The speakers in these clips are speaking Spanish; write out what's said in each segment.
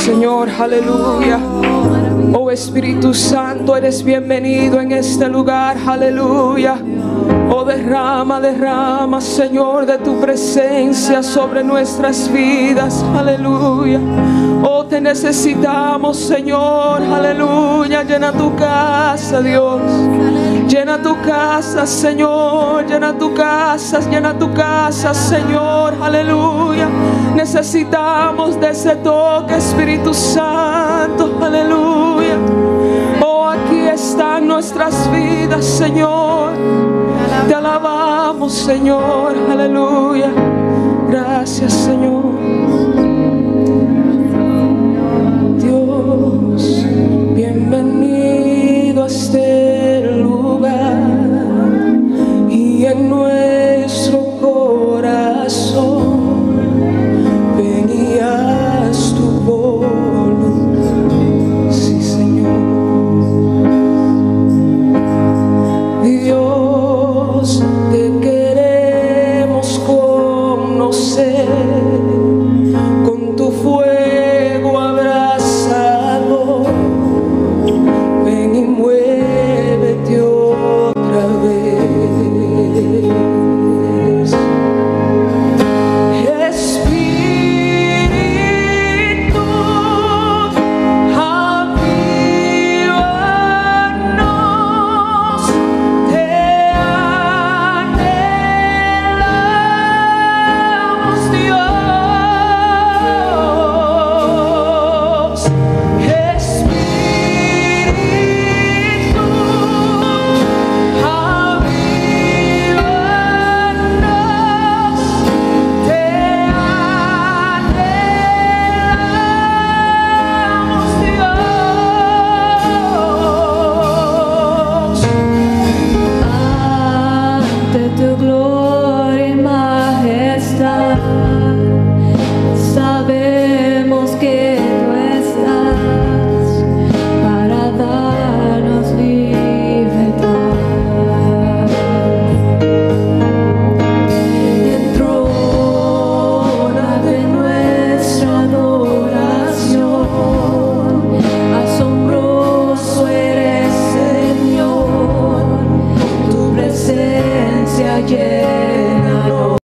Señor, aleluya. Oh Espíritu Santo, eres bienvenido en este lugar, aleluya. Oh, derrama, derrama, Señor, de tu presencia sobre nuestras vidas, aleluya. Oh, te necesitamos, Señor, aleluya. Llena tu casa, Dios. Llena tu casa, Señor. Llena tu casa, Señor, aleluya. Necesitamos de ese toque, Espíritu Santo, aleluya. Oh, aquí están nuestras vidas, Señor. Te alabamos, Señor, aleluya. Gracias, Señor. Dios, bienvenido a este lugar y en nuestro corazón. Ven y haz tu voluntad, sí, Señor. Dios, te queremos conocer. tu gloria y majestad. Sabemos que tú estás para darnos libertad. Entrona de nuestra adoración, asombroso eres, Señor, tu presencia llénanos.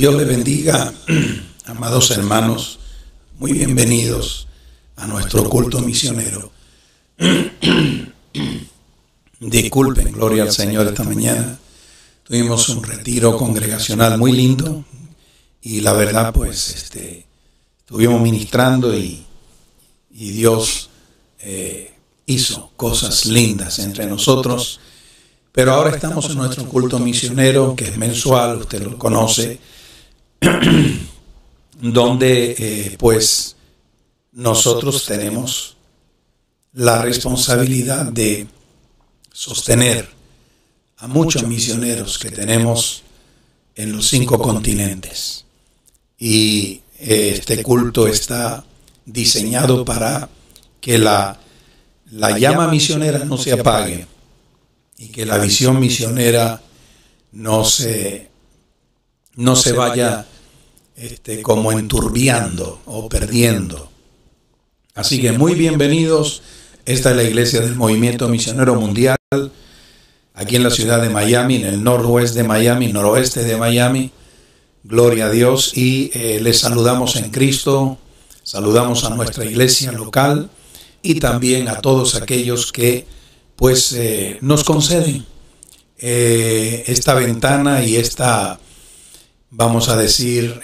Dios les bendiga, amados hermanos, muy bienvenidos a nuestro culto misionero. Disculpen, gloria al Señor, esta mañana tuvimos un retiro congregacional muy lindo y la verdad pues estuvimos ministrando y Dios hizo cosas lindas entre nosotros, pero ahora estamos en nuestro culto misionero que es mensual, usted lo conoce, donde pues nosotros tenemos la responsabilidad de sostener a muchos misioneros que tenemos en los 5 continentes. Y este culto está diseñado para que la llama misionera no se apague y que la visión misionera no se vaya como enturbiando o perdiendo. Así que muy bienvenidos. Esta es la iglesia del Movimiento Misionero Mundial, aquí en la ciudad de Miami, en el noroeste de Miami. Gloria a Dios. Y les saludamos en Cristo, saludamos a nuestra iglesia local y también a todos aquellos que pues nos conceden esta ventana y esta, vamos a decir,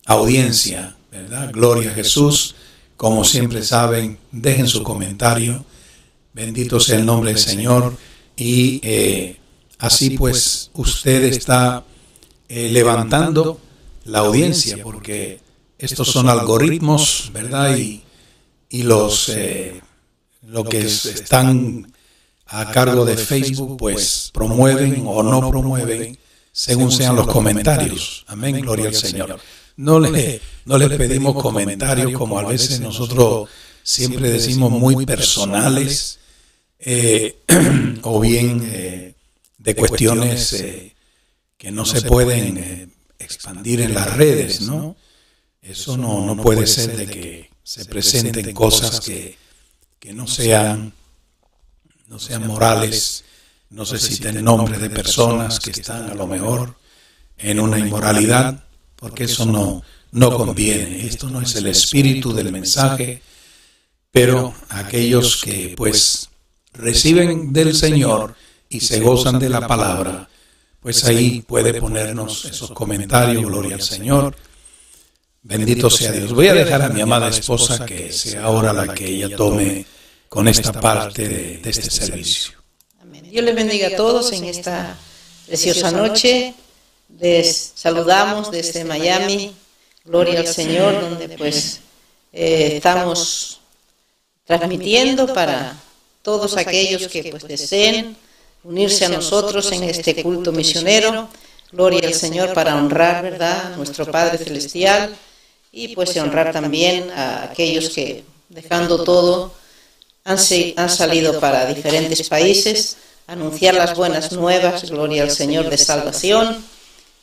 audiencia, ¿verdad? Gloria a Jesús. Como siempre saben, dejen su comentario. Bendito sea el nombre del Señor. Y así pues usted está levantando la audiencia, porque estos son algoritmos, ¿verdad? Y lo que están a cargo de Facebook, pues promueven o no promueven según sean los comentarios. Amén, gloria al Señor. No les pedimos comentarios como a veces nosotros siempre decimos muy personales o bien de cuestiones que no se pueden expandir en las redes, ¿no? Eso no puede ser de que se presenten cosas que no sean morales. No se citen nombres de personas que están a lo mejor en una inmoralidad, porque eso no conviene. Esto no es el espíritu del mensaje, pero aquellos que pues reciben del Señor y se gozan de la palabra, pues ahí puede ponernos esos comentarios. Gloria al Señor. Bendito sea Dios. Voy a dejar a mi amada esposa que sea ahora la que ella tome con esta parte de este servicio. Amén. Dios les bendiga a todos en esta preciosa noche. Les saludamos desde Miami, gloria al Señor, donde pues estamos transmitiendo para todos aquellos que pues deseen unirse a nosotros en este culto misionero. Gloria al Señor, para honrar, ¿verdad?, a nuestro Padre Celestial, y pues honrar también a aquellos que, dejando todo, han salido para diferentes países, anunciar las buenas nuevas, gloria al Señor, de salvación.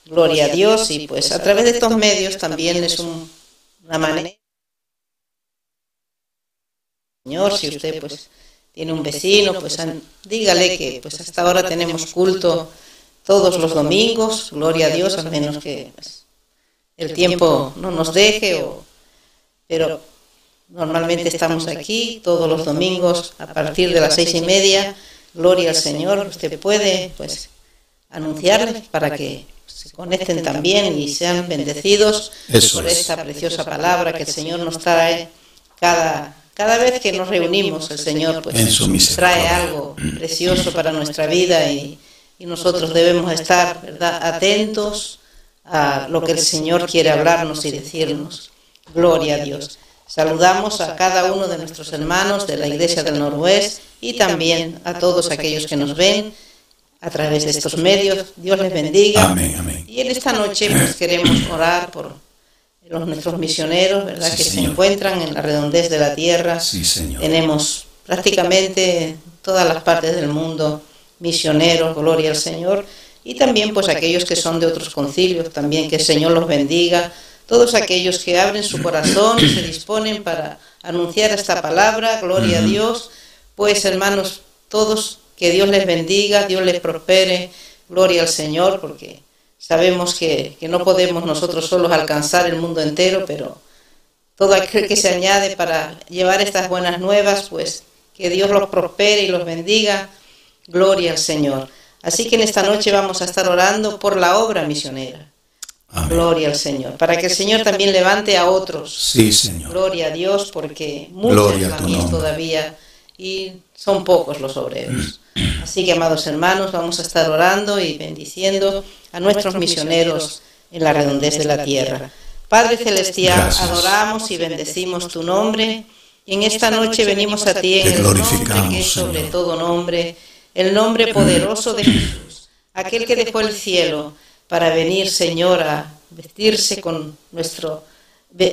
Gloria a Dios. Y pues a través de estos medios también es una manera. Señor, si usted pues tiene un vecino, pues dígale que pues hasta ahora tenemos culto todos los domingos, gloria a Dios, al menos que pues, el tiempo no nos deje, pero normalmente estamos aquí todos los domingos a partir de las 6:30, gloria al Señor. Usted puede pues anunciarles para que se conecten también y sean bendecidos por esta preciosa palabra que el Señor nos trae cada vez que nos reunimos. El Señor pues trae algo precioso para nuestra vida y nosotros debemos estar, ¿verdad?, atentos a lo que el Señor quiere hablarnos y decirnos. Gloria a Dios. Saludamos a cada uno de nuestros hermanos de la Iglesia del Noroeste y también a todos aquellos que nos ven a través de estos medios. Dios les bendiga. Amén, amén. Y en esta noche pues queremos orar por nuestros misioneros, ¿verdad?, que se encuentran en la redondez de la tierra. Sí, Señor. Tenemos prácticamente todas las partes del mundo misioneros, gloria al Señor, y también pues aquellos que son de otros concilios, también que el Señor los bendiga. Todos aquellos que abren su corazón y se disponen para anunciar esta palabra, gloria a Dios. Pues hermanos, todos, que Dios les bendiga, Dios les prospere, gloria al Señor, porque Sabemos que no podemos nosotros solos alcanzar el mundo entero, pero todo aquel que se añade para llevar estas buenas nuevas, pues que Dios los prospere y los bendiga. Gloria al Señor. Así que en esta noche vamos a estar orando por la obra misionera. Amén. Gloria al Señor. Para que el Señor también levante a otros. Sí, Señor. Gloria a Dios, porque muchos Gloria a tu familias nombre. todavía y son pocos los obreros. Así que, amados hermanos, vamos a estar orando y bendiciendo a nuestros misioneros en la redondez de la tierra. Padre Celestial, Gracias. adoramos y bendecimos tu nombre. Y en esta noche venimos a ti en Te el nombre glorificamos, que es sobre Señor. todo nombre, el nombre poderoso de Jesús, aquel que dejó el cielo para venir, Señor, a vestirse con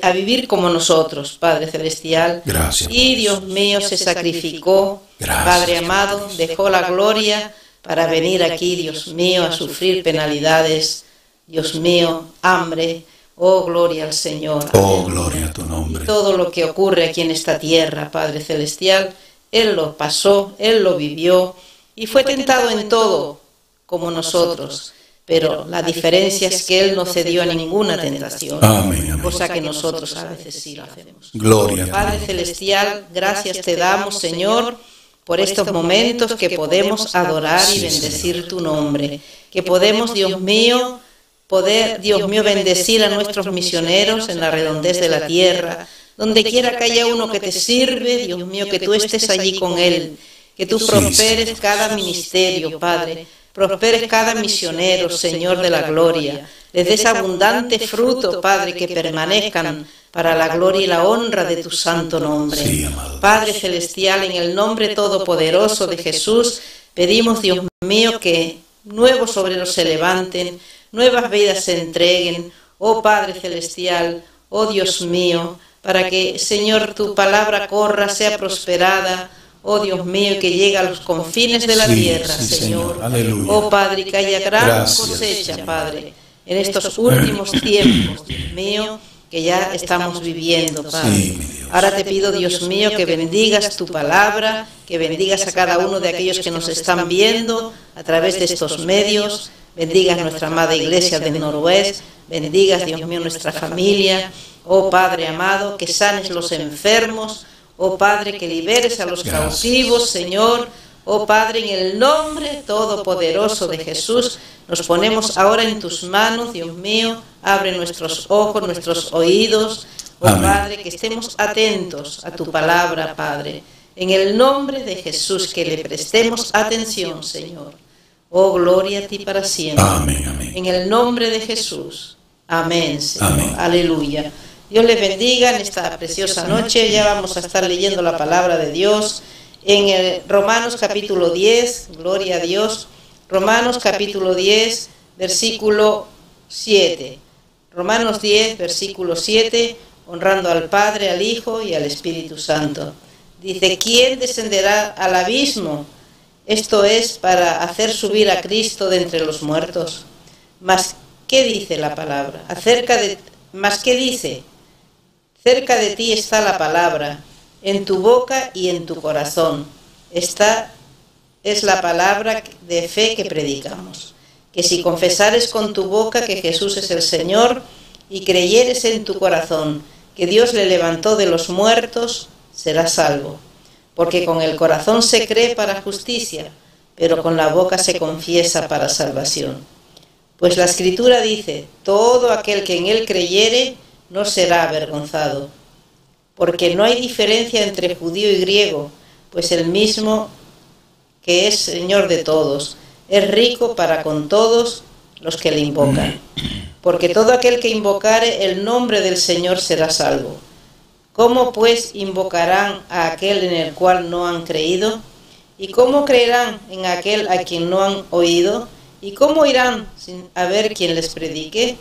a vivir como nosotros, Padre Celestial. Gracias. Y Dios mío se sacrificó, Gracias, Padre amado, dejó la gloria para venir aquí, Dios mío, a sufrir penalidades, Dios mío, hambre. Oh, gloria al Señor. Oh, gloria a tu nombre. Todo lo que ocurre aquí en esta tierra, Padre Celestial, Él lo pasó, Él lo vivió y fue tentado en todo como nosotros, pero la diferencia es que Él no cedió a ninguna tentación, Amén, amén. cosa que nosotros a veces sí lo hacemos. Gloria a tu Padre nombre. Celestial, gracias te damos, Señor, por estos momentos que podemos adorar y Sí, bendecir tu nombre, que podemos, Dios mío, bendecir a nuestros misioneros en la redondez de la tierra, donde quiera que haya uno que te sirve, Dios mío, que tú estés allí con él, que tú prosperes cada ministerio, Padre, prosperes cada misionero, Señor de la gloria, les des abundante fruto, Padre, que permanezcan para la gloria y la honra de tu santo nombre. Sí, amado. Padre Celestial, en el nombre todopoderoso de Jesús, pedimos, Dios mío, que nuevos obreros se levanten, nuevas vidas se entreguen, oh Padre Celestial, oh Dios mío, para que, Señor, tu palabra corra, sea prosperada, oh Dios mío, que llegue a los confines de la Sí, tierra, sí, Señor. Señor. Aleluya. Oh Padre, que haya gran Gracias, cosecha, Señor. Padre, en estos últimos tiempos, Dios mío, que ya estamos viviendo, Padre. Sí, mi Dios. Ahora te pido, Dios mío, que bendigas tu palabra, que bendigas a cada uno de aquellos que nos están viendo a través de estos medios. Bendigas nuestra amada iglesia del Noroeste, bendigas, Dios mío, nuestra familia. Oh Padre amado, que sanes los enfermos. Oh Padre, que liberes a los Gracias. cautivos, Señor. Oh Padre, en el nombre todopoderoso de Jesús, nos ponemos ahora en tus manos, Dios mío. Abre nuestros ojos, nuestros oídos. Oh Amén. Padre, que estemos atentos a tu palabra, Padre. En el nombre de Jesús, que le prestemos atención, Señor. Oh, gloria a ti para siempre. Amén, amén. En el nombre de Jesús. Amén, Señor. Amén. Aleluya. Dios les bendiga en esta preciosa noche. Ya vamos a estar leyendo la palabra de Dios en el Romanos capítulo 10. Gloria a Dios. Romanos capítulo 10, versículo 7. Romanos 10, versículo 7. Honrando al Padre, al Hijo y al Espíritu Santo. Dice, ¿quién descenderá al abismo? Esto es para hacer subir a Cristo de entre los muertos. Mas, ¿qué dice la palabra? ¿Qué dice? Cerca de ti está la palabra, en tu boca y en tu corazón. Esta es la palabra de fe que predicamos. Que si confesares con tu boca que Jesús es el Señor y creyeres en tu corazón que Dios le levantó de los muertos, serás salvo. Porque con el corazón se cree para justicia, pero con la boca se confiesa para salvación. Pues la Escritura dice, todo aquel que en él creyere no será avergonzado. Porque no hay diferencia entre judío y griego, pues el mismo que es Señor de todos, es rico para con todos los que le invocan. Porque todo aquel que invocare el nombre del Señor será salvo. ¿Cómo pues invocarán a aquel en el cual no han creído? ¿Y cómo creerán en aquel a quien no han oído? ¿Y cómo irán sin haber quien les predique?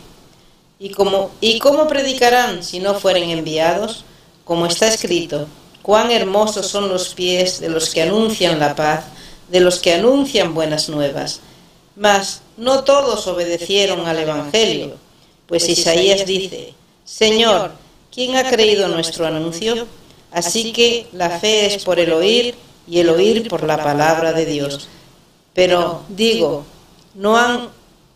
¿Y cómo predicarán si no fueren enviados? Como está escrito, cuán hermosos son los pies de los que anuncian la paz, de los que anuncian buenas nuevas. Mas no todos obedecieron al Evangelio, pues Isaías dice, Señor, ¿quién ha creído nuestro anuncio? Así que la fe es por el oír y el oír por la palabra de Dios. Pero digo, ¿no han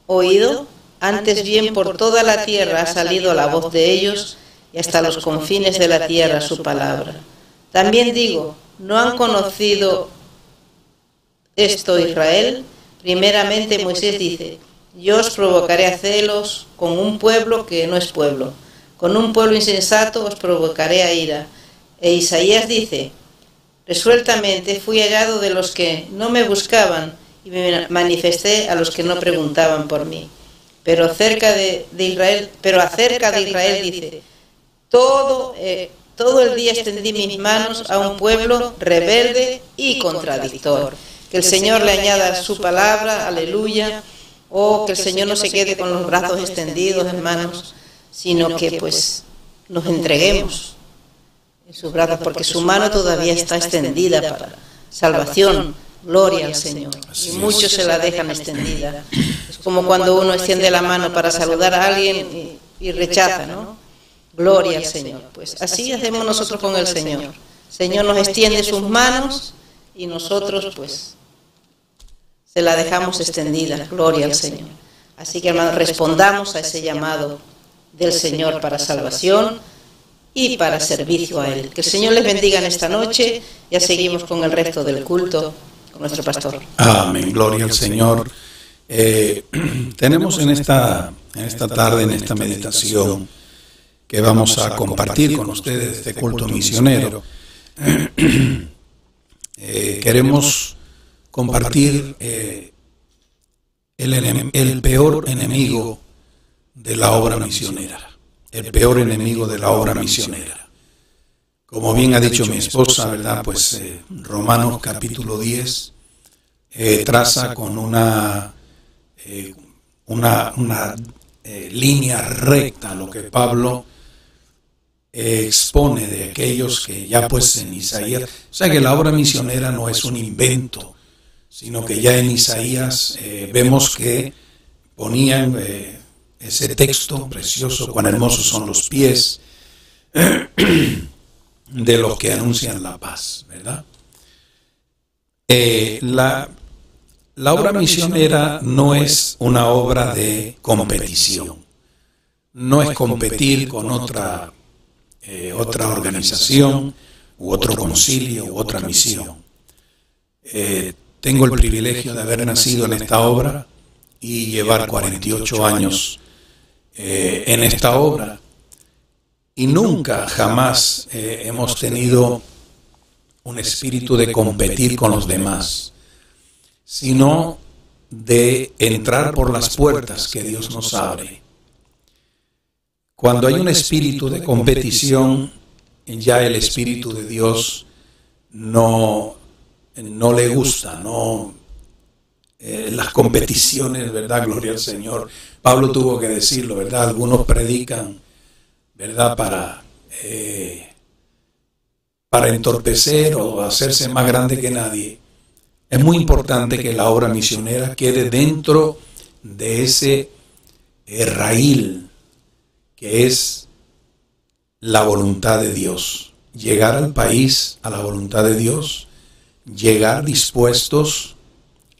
oído? antes bien por toda la tierra ha salido la voz de ellos y hasta los confines de la tierra su palabra. También digo, ¿no han conocido esto Israel? Primeramente Moisés dice, yo os provocaré a celos con un pueblo que no es pueblo, con un pueblo insensato os provocaré a ira. E Isaías dice, resueltamente fui hallado de los que no me buscaban y me manifesté a los que no preguntaban por mí. Pero acerca de Israel dice, todo el día extendí mis manos a un pueblo rebelde y contradictor. Que el Señor le añada su palabra, aleluya, o que el Señor no se quede con los brazos extendidos, hermanos, sino que pues nos entreguemos en sus brazos, porque su mano todavía está extendida para salvación. Gloria al Señor. Y muchos se la dejan extendida. Es como cuando uno extiende la mano para saludar a alguien y rechaza, ¿no? Gloria al Señor. Pues así hacemos nosotros con el Señor. El Señor nos extiende sus manos y nosotros pues se la dejamos extendida. Gloria al Señor. Así que, hermanos, respondamos a ese llamado del Señor para salvación y para servicio a Él. Que el Señor les bendiga en esta noche. Ya seguimos con el resto del culto con nuestro pastor. Amén, gloria al Señor. Tenemos en esta tarde, en esta meditación que vamos a compartir con ustedes este culto misionero, queremos compartir el peor enemigo de la obra misionera. El peor enemigo de la obra misionera. Como bien ha dicho mi esposa, ¿verdad? Pues Romanos capítulo 10 traza con una línea recta lo que Pablo expone de aquellos que ya pues en Isaías, o sea que la obra misionera no es un invento, sino que ya en Isaías vemos que ponían ese texto precioso, cuán hermosos son los pies de los que anuncian la paz, ¿verdad? La obra misionera no es una obra de competición, no es competir con otra organización u otro concilio u otra misión. Tengo el privilegio de haber nacido en esta obra y llevar 48 años en esta obra. Y nunca, jamás hemos tenido un espíritu de competir con los demás, sino de entrar por las puertas que Dios nos abre. Cuando hay un espíritu de competición, ya el Espíritu de Dios no le gusta, las competiciones, ¿verdad? Gloria al Señor. Pablo tuvo que decirlo, ¿verdad? Algunos predican, ¿verdad? Para entorpecer o hacerse más grande que nadie. Es muy importante que la obra misionera quede dentro de ese raíl que es la voluntad de Dios. Llegar al país a la voluntad de Dios, llegar dispuestos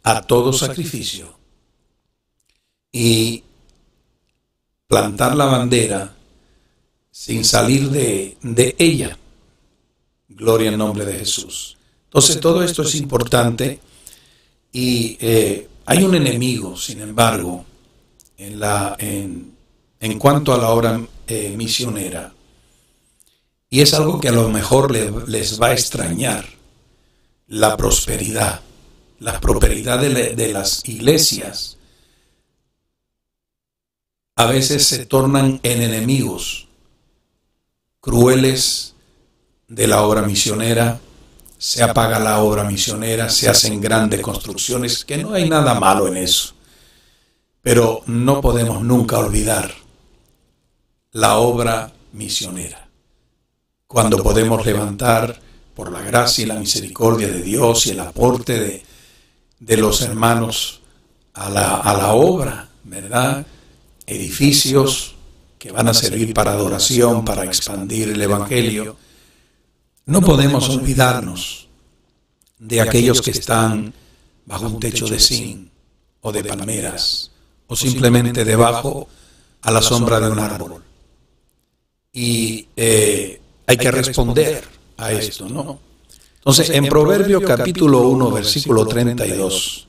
a todo sacrificio y plantar la bandera sin salir de ella. Gloria al nombre de Jesús. Entonces todo esto es importante y hay un enemigo, sin embargo, en cuanto a la obra misionera, y es algo que a lo mejor les va a extrañar: la prosperidad. La prosperidad de las iglesias a veces se tornan en enemigos crueles de la obra misionera. Se apaga la obra misionera, se hacen grandes construcciones, que no hay nada malo en eso, pero no podemos nunca olvidar la obra misionera. Cuando podemos levantar, por la gracia y la misericordia de Dios y el aporte de los hermanos a la obra, ¿verdad? Edificios que van a servir para adoración, para expandir el Evangelio. No podemos olvidarnos de aquellos que están bajo un techo de zinc o de palmeras o simplemente debajo a la sombra de un árbol. Y hay que responder a esto, ¿no? Entonces, en Proverbios capítulo 1, versículo 32,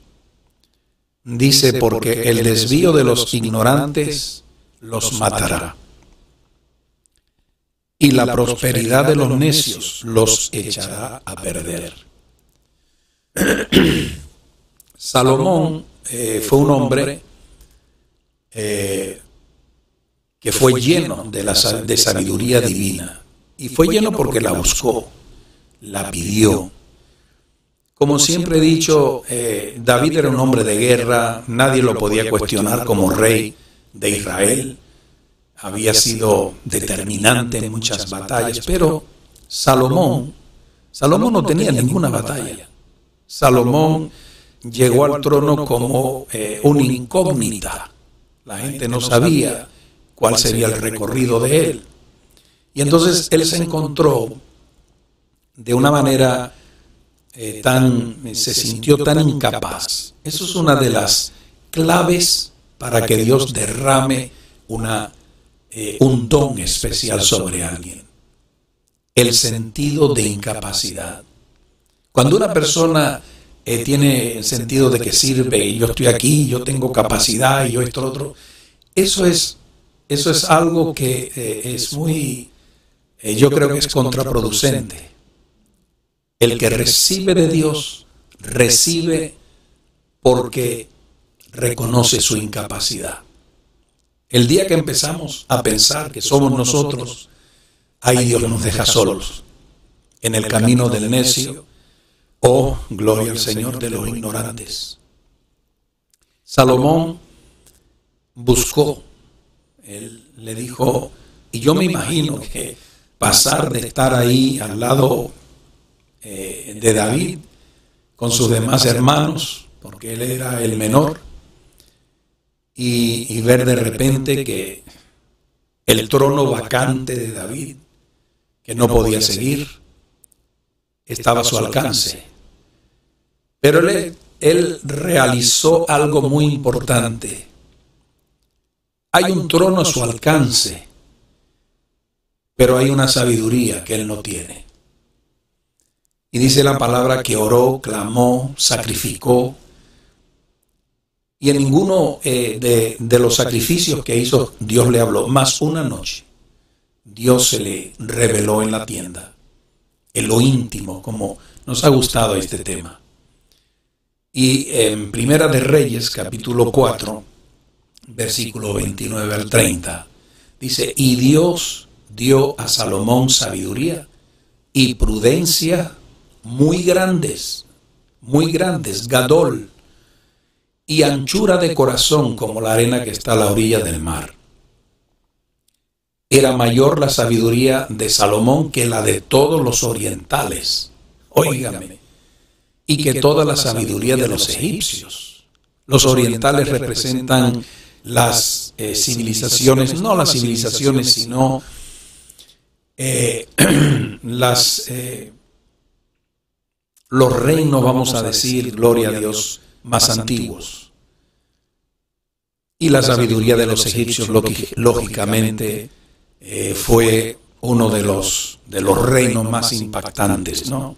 dice, porque el desvío de los ignorantes los matará, y la prosperidad de los necios los echará a perder. Salomón fue un hombre que fue lleno de sabiduría divina, y fue lleno porque la buscó, la pidió. Como siempre he dicho, David era un hombre de guerra, nadie lo podía cuestionar como rey de Israel, había sido determinante en muchas batallas, pero Salomón no tenía ninguna batalla. Salomón llegó al trono como una incógnita, la gente no sabía cuál sería el recorrido de él, y entonces él se encontró de una manera se sintió tan incapaz. Eso es una de las claves para que Dios derrame un don especial sobre alguien. El sentido de incapacidad. Cuando una persona tiene el sentido de que sirve, y yo estoy aquí, yo tengo capacidad, y yo esto, lo otro, eso es algo que es muy, yo creo que es contraproducente. El que recibe de Dios, recibe porque reconoce su incapacidad. El día que empezamos a pensar que somos nosotros, ahí Dios nos deja solos, en el camino del necio, oh, gloria al Señor, de los ignorantes. Salomón buscó, él le dijo, y yo me imagino que pasar de estar ahí al lado de David con sus demás hermanos, porque él era el menor, y ver de repente que el trono vacante de David, que no podía seguir, estaba a su alcance. Pero él realizó algo muy importante. Hay un trono a su alcance, pero hay una sabiduría que él no tiene. Y dice la palabra que oró, clamó, sacrificó. Y en ninguno de los sacrificios que hizo, Dios le habló. Más una noche, Dios se le reveló en la tienda, en lo íntimo, como nos ha gustado este tema. Y en Primera de Reyes, capítulo 4, versículo 29 al 30, dice, y Dios dio a Salomón sabiduría y prudencia muy grandes, gadol, y anchura de corazón como la arena que está a la orilla del mar. Era mayor la sabiduría de Salomón que la de todos los orientales, óigame, y que toda la sabiduría de los egipcios. Los orientales representan las civilizaciones, no las civilizaciones, sino los reinos, vamos a decir, gloria a Dios, más antiguos. Y la sabiduría de los egipcios, lógicamente, fue uno de los reinos más impactantes, ¿no?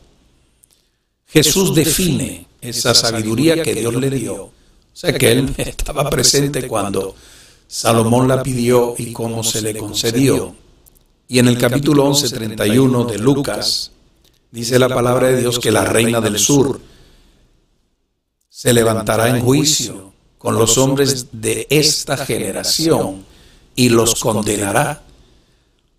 Jesús define esa sabiduría que Dios le dio. O sea, que él estaba presente cuando Salomón la pidió y cómo se le concedió. Y en el capítulo 11, 31 de Lucas, dice la palabra de Dios que la reina del sur se levantará en juicio con los hombres de esta generación y los condenará,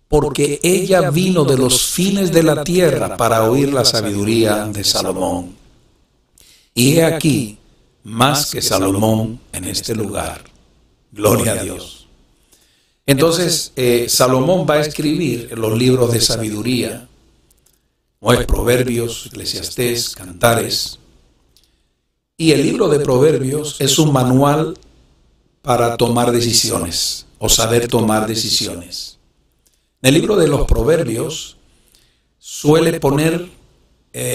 porque ella vino de los fines de la tierra para oír la sabiduría de Salomón. Y he aquí, más que Salomón en este lugar. Gloria a Dios. Entonces, Salomón va a escribir los libros de sabiduría, como es Proverbios, Eclesiastés, Cantares. Y el libro de Proverbios es un manual para tomar decisiones o saber tomar decisiones. En el libro de los Proverbios suele poner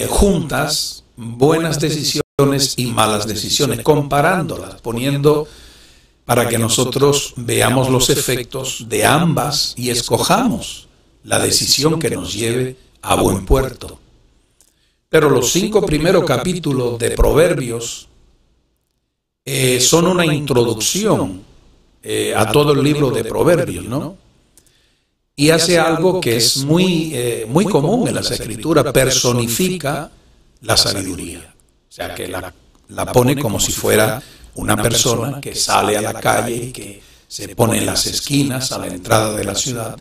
juntas buenas decisiones y malas decisiones, comparándolas, poniendo para que nosotros veamos los efectos de ambas y escojamos la decisión que nos lleve a buen puerto. Pero los 5 primeros capítulos de Proverbios son una introducción a todo el libro de Proverbios, ¿no? Y hace algo que es muy común en las Escrituras, personifica la sabiduría. O sea, que la pone como si fuera una persona que sale a la calle y que se pone en las esquinas a la entrada de la ciudad.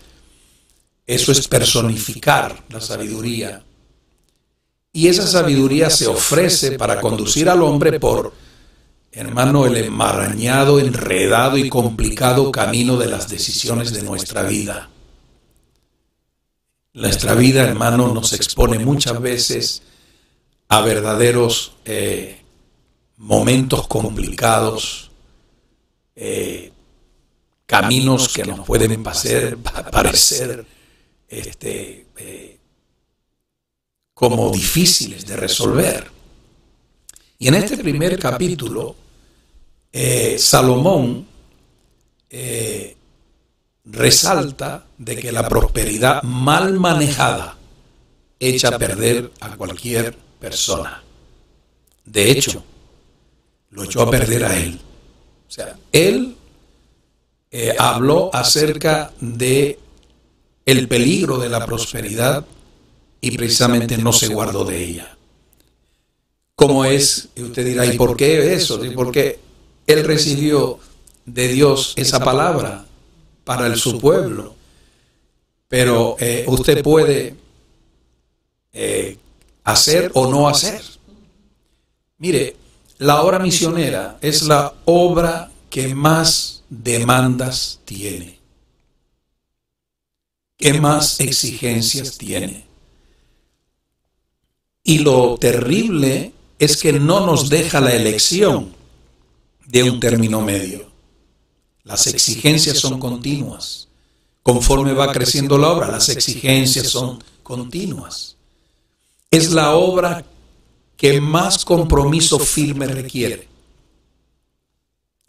Eso es personificar la sabiduría. Y esa sabiduría se ofrece para conducir al hombre por, hermano, el enmarañado, enredado y complicado camino de las decisiones de nuestra vida. Nuestra vida, hermano, nos expone muchas veces a verdaderos momentos complicados, caminos que nos pueden parecer como difíciles de resolver. Y en este primer capítulo, Salomón resalta de que la prosperidad mal manejada echa a perder a cualquier persona. De hecho, lo echó a perder a él. O sea, él habló acerca de el peligro de la prosperidad y precisamente no se guardó de ella. ¿Cómo es? Y usted dirá, ¿y por qué eso? ¿Y por qué él recibió de Dios esa palabra para su pueblo? Pero usted puede hacer o no hacer. Mire, la obra misionera es la obra que más demandas tiene, que más exigencias tiene. Y lo terrible es que no nos deja la elección de un término medio. Las exigencias son continuas. Conforme va creciendo la obra, las exigencias son continuas. Es la obra que más compromiso firme requiere.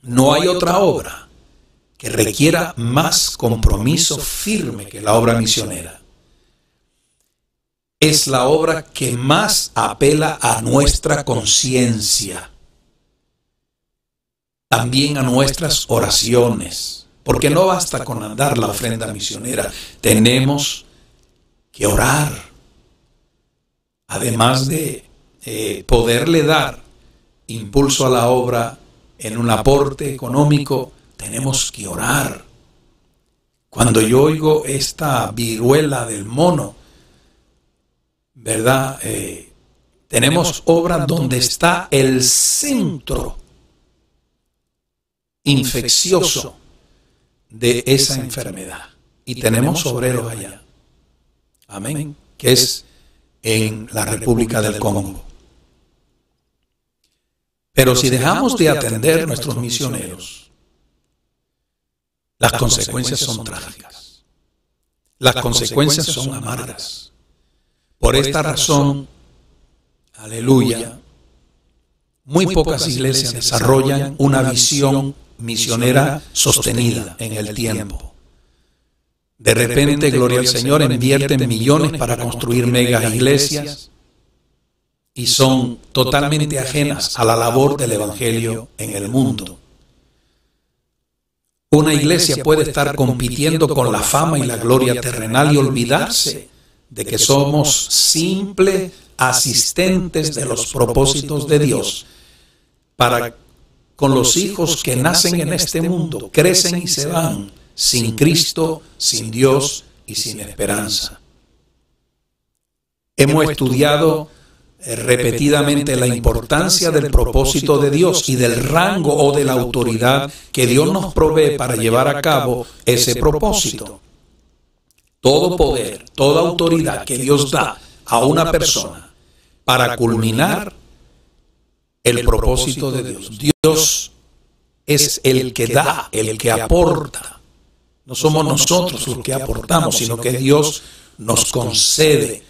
No hay otra obra que requiera más compromiso firme que la obra misionera. Es la obra que más apela a nuestra conciencia, también a nuestras oraciones, porque no basta con dar la ofrenda misionera, tenemos que orar, además de poderle dar impulso a la obra en un aporte económico, tenemos que orar. Cuando yo oigo esta viruela del mono, ¿verdad? Tenemos obra donde está el centro infeccioso de esa enfermedad. Y tenemos obreros allá. Amén. Que es en la República del Congo. Pero si dejamos de atender a nuestros misioneros, las consecuencias son trágicas. Las consecuencias son amargas. Por esta razón, aleluya, muy pocas iglesias desarrollan una visión misionera sostenida en el tiempo. De repente, gloria al Señor, invierten millones para construir mega iglesias y son totalmente ajenas a la labor del evangelio en el mundo. Una iglesia puede estar compitiendo con la fama y la gloria terrenal y olvidarse de que somos simples asistentes de los propósitos de Dios para con los hijos que nacen en este mundo, crecen y se van sin Cristo, sin Dios y sin esperanza. Hemos estudiado repetidamente la importancia del propósito de Dios y del rango o de la autoridad que Dios nos provee para llevar a cabo ese propósito. Todo poder, toda autoridad que Dios da a una persona para culminar el propósito de Dios. Dios es el que da, el que aporta. No somos nosotros los que aportamos, sino que Dios nos concede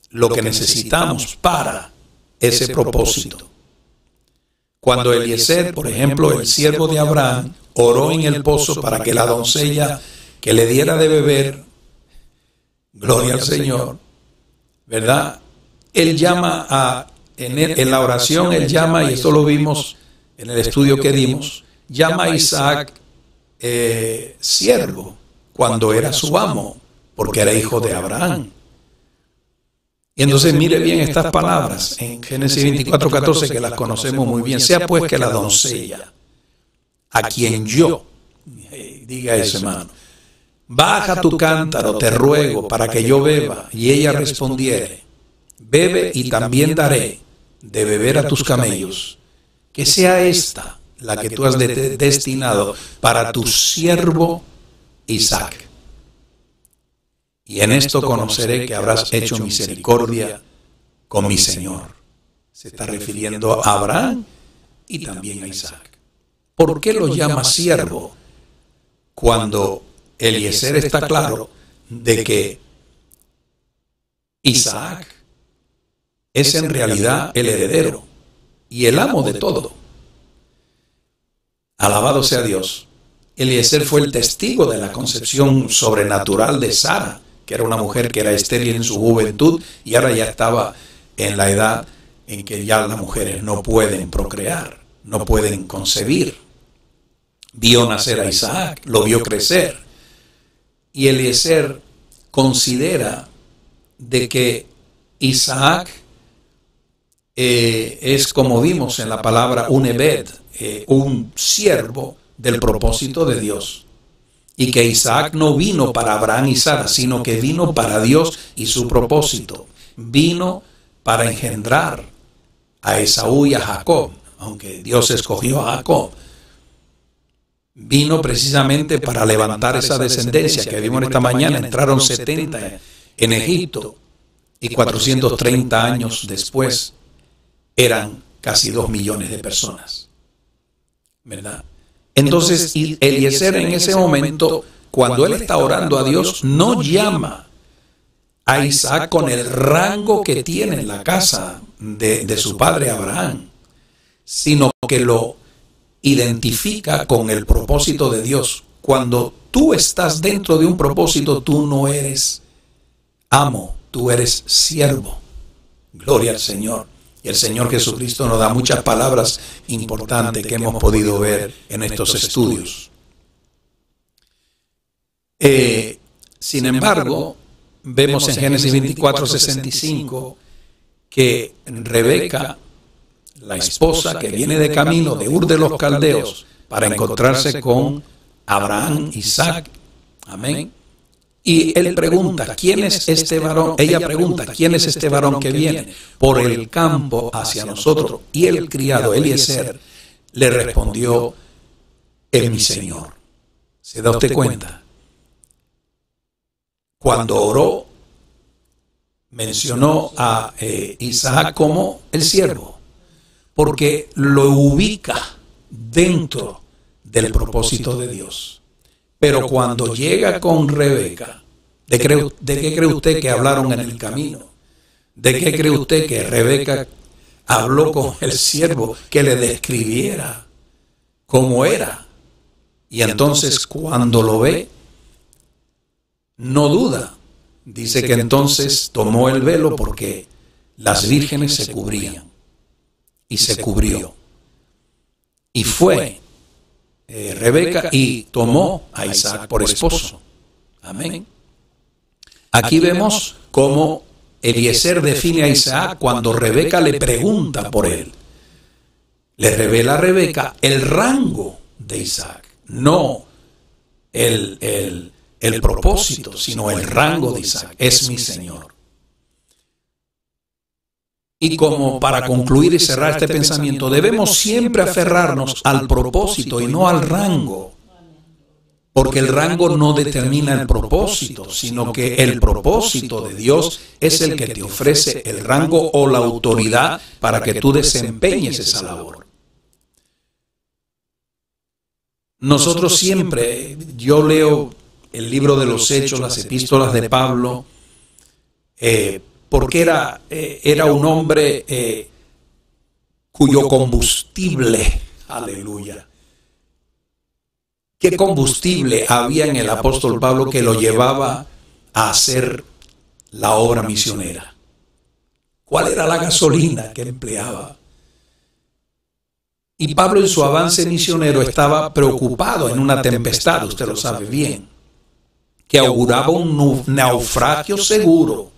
lo que necesitamos para ese propósito. Cuando Eliezer, por ejemplo, el siervo de Abraham, oró en el pozo para que la doncella que le diera de beber, gloria al Señor, ¿verdad? Él llama en la oración, él llama, y esto lo vimos en el estudio que dimos, llama a Isaac siervo, cuando era su amo, porque era hijo de Abraham. Y entonces mire bien estas palabras en Génesis 24:14, que las conocemos muy bien. Sea pues que la doncella, a quien yo, diga eso, hermano, baja tu cántaro, te ruego, para que yo beba. Y ella respondiere, bebe y también daré de beber a tus camellos. Que sea esta la que tú has destinado para tu siervo Isaac. Y en esto conoceré que habrás hecho misericordia con mi Señor. Se está refiriendo a Abraham y también a Isaac. ¿Por qué lo llama siervo? Cuando Eliezer está claro de que Isaac es en realidad el heredero y el amo de todo. Alabado sea Dios. Eliezer fue el testigo de la concepción sobrenatural de Sara, que era una mujer que era estéril en su juventud y ahora ya estaba en la edad en que ya las mujeres no pueden procrear, no pueden concebir. Vio nacer a Isaac, lo vio crecer. Y Eliezer considera de que Isaac es, como vimos en la palabra, un ebed, un siervo del propósito de Dios. Y que Isaac no vino para Abraham y Sara, sino que vino para Dios y su propósito. Vino para engendrar a Esaú y a Jacob, aunque Dios escogió a Jacob. Vino precisamente para levantar esa descendencia que vimos esta mañana. Entraron 70 en Egipto y 430 años después eran casi 2 millones de personas, ¿verdad? Entonces Eliezer en ese momento, cuando él está orando a Dios, no llama a Isaac con el rango que tiene en la casa de su padre Abraham, sino que lo identifica con el propósito de Dios. Cuando tú estás dentro de un propósito, tú no eres amo, tú eres siervo. Gloria al Señor. Y el Señor Jesucristo nos da muchas palabras importantes que hemos podido ver en estos estudios. Sin embargo, vemos en Génesis 24:65 que Rebeca, la esposa que viene de camino de Ur de los Caldeos para encontrarse con Abraham, Isaac, amén. Y él pregunta, ¿quién es este varón? Ella pregunta, ¿quién es este varón que viene por el campo hacia nosotros? Y el criado Eliezer le respondió, es mi Señor. ¿Se da usted cuenta? Cuando oró, mencionó a Isaac como el siervo, porque lo ubica dentro del propósito de Dios. Pero cuando llega con Rebeca, ¿de qué cree usted que hablaron en el camino? ¿De qué cree usted que Rebeca habló con el siervo que le describiera cómo era? Y entonces cuando lo ve, no duda. Dice que entonces tomó el velo porque las vírgenes se cubrían. Y se cubrió. Y fue Rebeca y tomó a Isaac por esposo. Amén. Aquí vemos cómo Eliezer define a Isaac cuando Rebeca le pregunta por él. Le revela a Rebeca el rango de Isaac, no el propósito, sino el rango de Isaac. Es mi Señor. Y como para concluir y cerrar este pensamiento, debemos siempre aferrarnos al propósito y no al rango. Porque el rango no determina el propósito, sino que el propósito de Dios es el que te ofrece el rango o la autoridad para que tú desempeñes esa labor. Nosotros siempre, yo leo el libro de los Hechos, las epístolas de Pablo, porque era un hombre cuyo combustible, aleluya, ¿Qué combustible había en el apóstol Pablo que lo llevaba a hacer la obra misionera? ¿Cuál era la gasolina que empleaba? Y Pablo en su avance misionero estaba preocupado en una tempestad, usted lo sabe bien, que auguraba un naufragio seguro.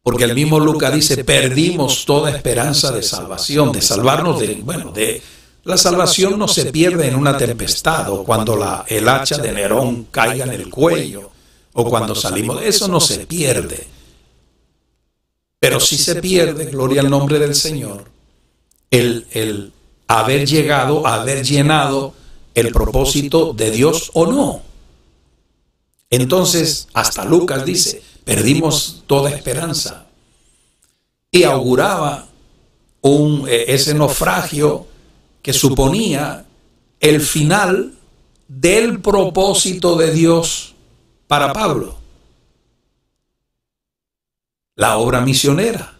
Porque el mismo Lucas dice, perdimos toda esperanza de salvación, de salvarnos de la salvación no se pierde en una tempestad, o cuando el hacha de Nerón caiga en el cuello, o cuando salimos de eso no se pierde. Pero sí se pierde, gloria al nombre del Señor, el haber llegado, haber llenado el propósito de Dios o no. Entonces, hasta Lucas dice, perdimos toda esperanza. Y auguraba ese naufragio que suponía el final del propósito de Dios para Pablo. La obra misionera.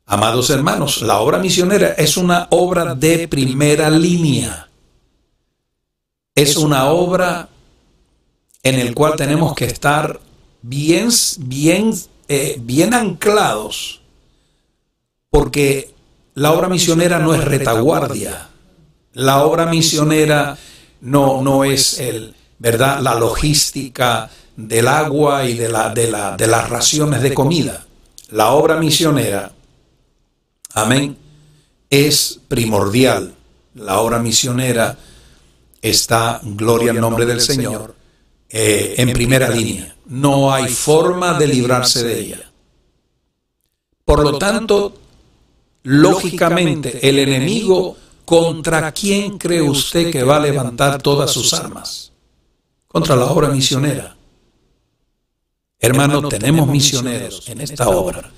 Amados hermanos, la obra misionera es una obra de primera línea. Es una obra en la cual tenemos que estar bien anclados, porque la obra misionera no es retaguardia. La obra misionera no es la logística del agua y de las raciones de comida. La obra misionera, amén, es primordial. La obra misionera está, gloria al nombre del Señor, en primera línea. No hay forma de librarse de ella. Por lo tanto, lógicamente, el enemigo, ¿contra quién cree usted que va a levantar todas sus armas? Contra la obra misionera. Hermanos, tenemos misioneros en esta obra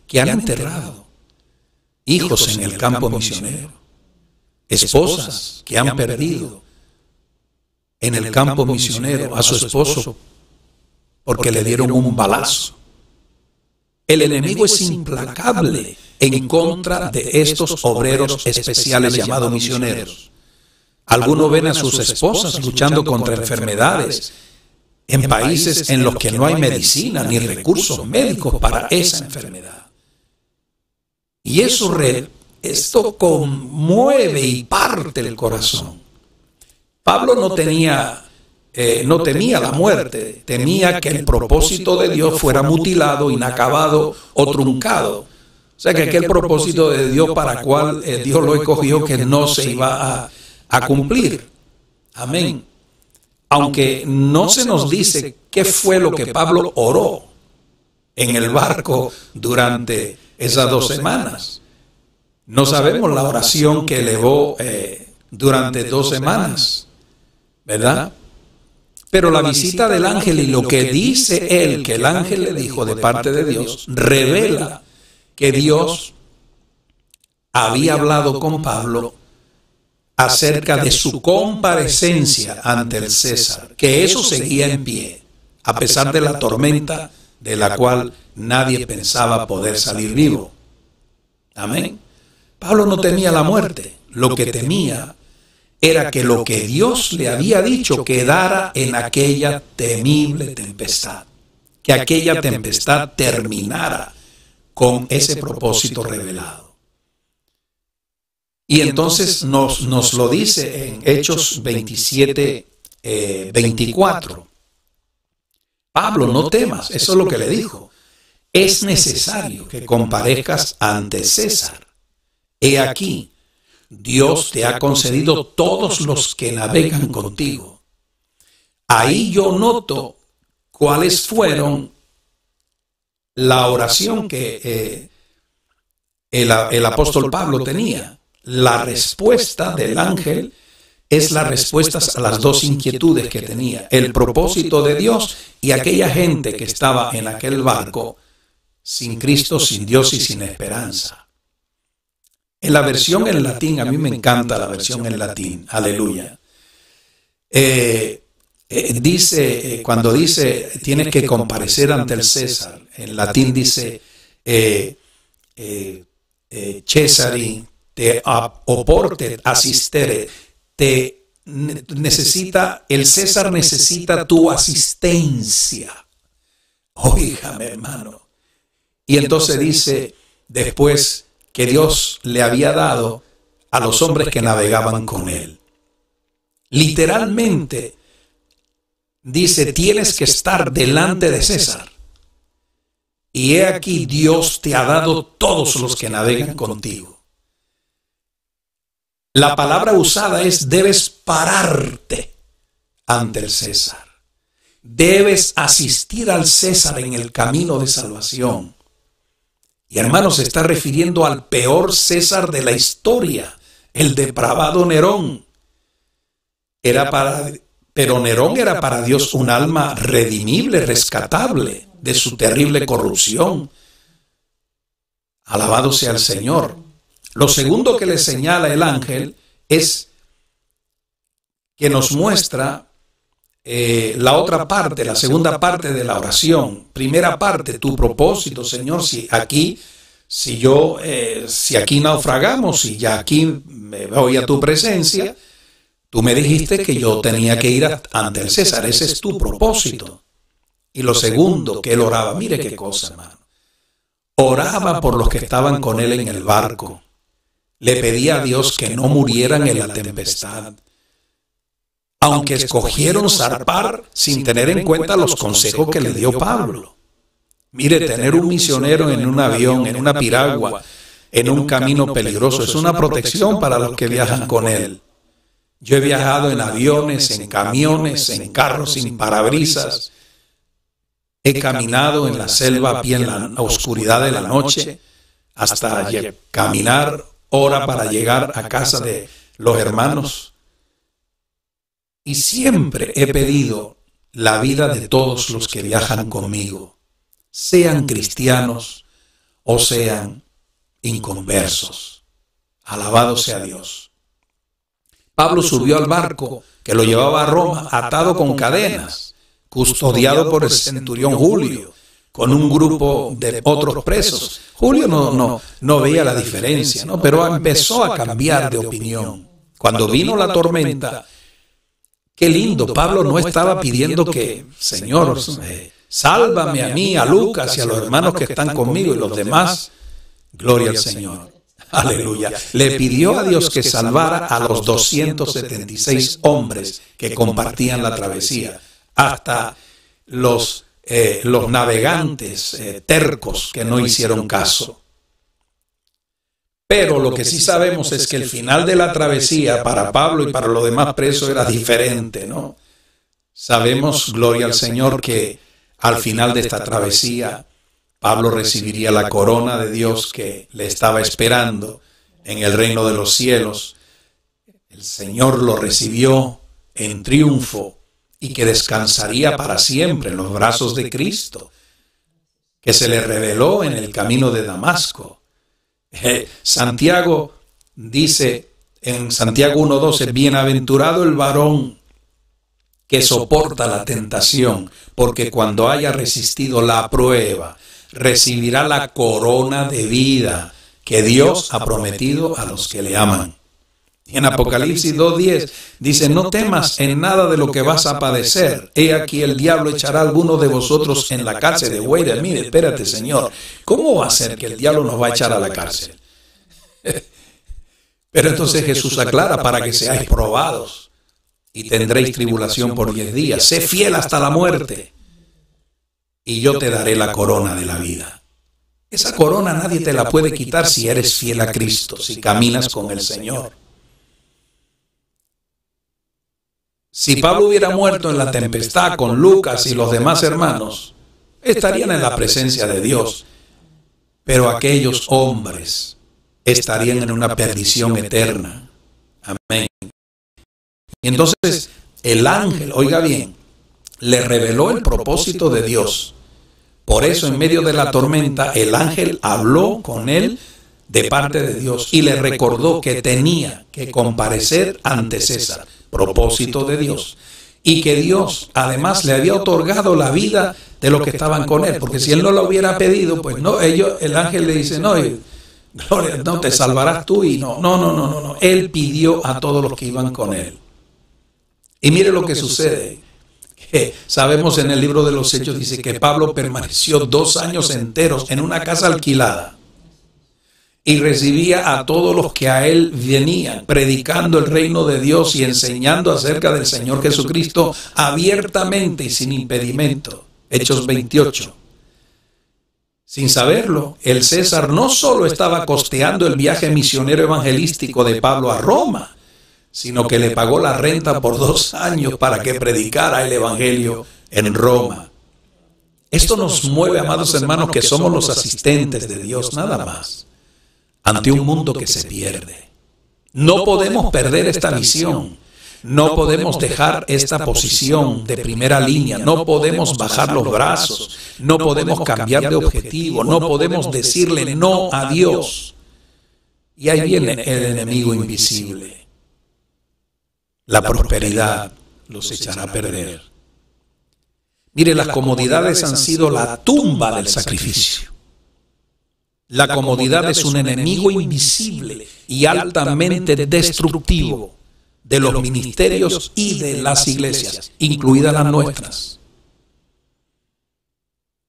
que han enterrado hijos en el campo misionero, esposas que han perdido en el campo misionero a su esposo porque le dieron un balazo. El enemigo es implacable en contra de estos obreros especiales llamados misioneros. Algunos ven a sus esposas luchando contra enfermedades en países en los que no hay medicina ni recursos médicos para esa enfermedad. Y esto conmueve y parte el corazón. Pablo no temía la muerte, temía que el propósito de Dios fuera mutilado, inacabado o truncado. O sea, que aquel propósito de Dios para el cual Dios lo escogió, que no se iba a cumplir. Amén. Aunque no se nos dice qué fue lo que Pablo oró en el barco durante esas 2 semanas. No sabemos la oración que elevó durante 2 semanas, ¿verdad? Pero la visita del ángel y lo que dice él, que el ángel le dijo de parte de Dios, revela que Dios había hablado con Pablo acerca de su comparecencia ante el César, que eso seguía en pie, a pesar de la tormenta de la cual nadie pensaba poder salir vivo. Amén. Pablo no temía la muerte, lo que temía era que lo que Dios le había dicho quedara en aquella temible tempestad, que aquella tempestad terminara con ese propósito revelado. Y entonces nos lo dice en Hechos 27, 24. Pablo, no temas, eso es lo que le dijo. Es necesario que comparezcas ante César. He aquí, Dios te ha concedido todos los que navegan contigo. Ahí yo noto cuáles fueron la oración que el apóstol Pablo tenía. La respuesta del ángel es la respuesta a las 2 inquietudes que tenía. El propósito de Dios y aquella gente que estaba en aquel barco sin Cristo, sin Dios y sin esperanza. En la versión en latín, a mí me encanta la versión en latín, aleluya. Cuando dice, tienes que comparecer ante el César, en latín dice, Cesari te oportet assistere, te el César necesita tu asistencia. Óigame, hermano. Y entonces dice después que Dios le había dado a los hombres que navegaban con él. Literalmente dice, tienes que estar delante de César. Y he aquí, Dios te ha dado todos los que navegan contigo. La palabra usada es, debes pararte ante el César. Debes asistir al César en el camino de salvación. Y hermano, se está refiriendo al peor César de la historia, el depravado Nerón. Pero Nerón era para Dios un alma redimible, rescatable de su terrible corrupción. Alabado sea el Señor. Lo segundo que le señala el ángel es que nos muestra la otra parte, la segunda parte de la oración. Primera parte, tu propósito, Señor, si aquí naufragamos y ya aquí me voy a tu presencia, tú me dijiste que yo tenía que ir ante el César, ese es tu propósito. Y lo segundo que él oraba, mire qué cosa, hermano, oraba por los que estaban con él en el barco. Le pedía a Dios que no murieran en la tempestad, aunque escogieron zarpar sin tener en cuenta los consejos que le dio Pablo. Mire, tener un misionero en un avión, en una piragua, en un camino peligroso, es una protección para los que viajan con él. Yo he viajado en aviones, en camiones, en carros sin parabrisas. He caminado en la selva a pie en la oscuridad de la noche, hasta caminar hora para llegar a casa de los hermanos. Y siempre he pedido la vida de todos los que viajan conmigo, sean cristianos o sean inconversos. Alabado sea Dios. Pablo subió al barco que lo llevaba a Roma, atado con cadenas, custodiado por el centurión Julio, con un grupo de otros presos. Julio no veía la diferencia, ¿no? Pero empezó a cambiar de opinión. Cuando vino la tormenta, qué lindo, Pablo no estaba pidiendo que, Señor, sálvame a mí, a Lucas y a los hermanos que están conmigo y los demás. Gloria al Señor. Aleluya. Le pidió a Dios que salvara a los 276 hombres que compartían la travesía, hasta los navegantes tercos que no hicieron caso. Pero lo que sí sabemos es que el final de la travesía para Pablo y para los demás presos era diferente, ¿no? Sabemos, gloria al Señor, que al final de esta travesía Pablo recibiría la corona de Dios que le estaba esperando en el reino de los cielos. El Señor lo recibió en triunfo y que descansaría para siempre en los brazos de Cristo, que se le reveló en el camino de Damasco. Santiago dice en Santiago 1:12, bienaventurado el varón que soporta la tentación, porque cuando haya resistido la prueba, recibirá la corona de vida que Dios ha prometido a los que le aman. Y en Apocalipsis 2:10 dice, no temas en nada de lo que vas a padecer. He aquí el diablo echará a algunos de vosotros en la cárcel de Hueira. Mire, espérate, Señor, ¿cómo va a ser que el diablo nos va a echar a la cárcel? Pero entonces Jesús aclara, para que seáis probados y tendréis tribulación por 10 días. Sé fiel hasta la muerte y yo te daré la corona de la vida. Esa corona nadie te la puede quitar si eres fiel a Cristo, si caminas con el Señor. Si Pablo hubiera muerto en la tempestad con Lucas y los demás hermanos, estarían en la presencia de Dios. Pero aquellos hombres estarían en una perdición eterna. Amén. Y entonces el ángel, oiga bien, le reveló el propósito de Dios. Por eso en medio de la tormenta el ángel habló con él de parte de Dios y le recordó que tenía que comparecer ante César. Propósito de Dios. Y que Dios además le había otorgado la vida de los que estaban con él, porque si él no lo hubiera pedido, pues no, el ángel le dice, no, Gloria, no te salvarás tú y no. Él pidió a todos los que iban con él. Y mire lo que sucede. Que sabemos en el libro de los Hechos, dice que Pablo permaneció 2 años enteros en una casa alquilada y recibía a todos los que a él venían, predicando el reino de Dios y enseñando acerca del Señor Jesucristo abiertamente y sin impedimento. Hechos 28. Sin saberlo, el César no solo estaba costeando el viaje misionero evangelístico de Pablo a Roma, sino que le pagó la renta por 2 años para que predicara el evangelio en Roma. Esto nos mueve, amados hermanos, que somos los asistentes de Dios, nada más, ante un mundo que se pierde. No podemos perder esta visión. No podemos dejar esta posición de primera línea, no podemos bajar los brazos, no podemos cambiar de objetivo, no podemos decirle no a Dios. Y ahí viene el enemigo invisible. La prosperidad los echará a perder. Mire, las comodidades han sido la tumba del sacrificio. La comodidad es un enemigo invisible y altamente destructivo de los ministerios y de las iglesias, incluidas las nuestras.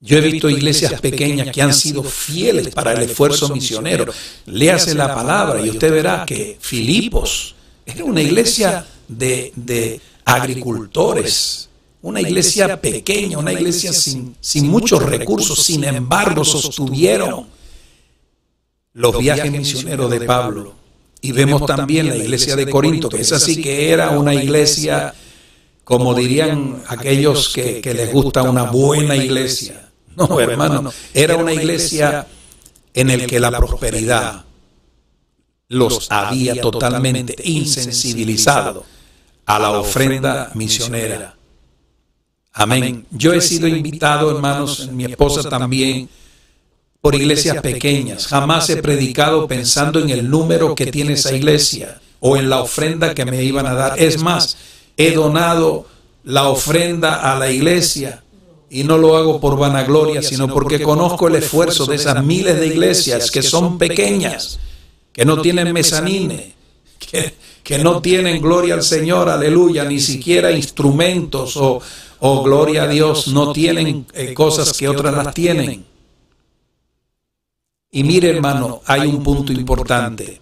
Yo he visto iglesias pequeñas que han sido fieles para el esfuerzo misionero. Léase la palabra y usted verá que Filipos era una iglesia de agricultores, una iglesia pequeña, una iglesia sin muchos recursos. Sin embargo, sostuvieron los viajes misioneros de Pablo. Y vemos también la iglesia de Corinto, que es así, que era una iglesia, como dirían aquellos que les gusta una buena iglesia. No, hermano, era una iglesia en la que la prosperidad los había totalmente insensibilizado a la ofrenda misionera. Amén. Yo he sido invitado, hermanos, mi esposa también, por iglesias pequeñas. Jamás he predicado pensando en el número que tiene esa iglesia o en la ofrenda que me iban a dar. Es más, he donado la ofrenda a la iglesia y no lo hago por vanagloria, sino porque conozco el esfuerzo de esas miles de iglesias que son pequeñas, que no tienen mezanine, que no tienen, gloria al Señor, aleluya, ni siquiera instrumentos o gloria a Dios, no tienen cosas que otras las tienen. Y mire, hermano, hay un punto importante.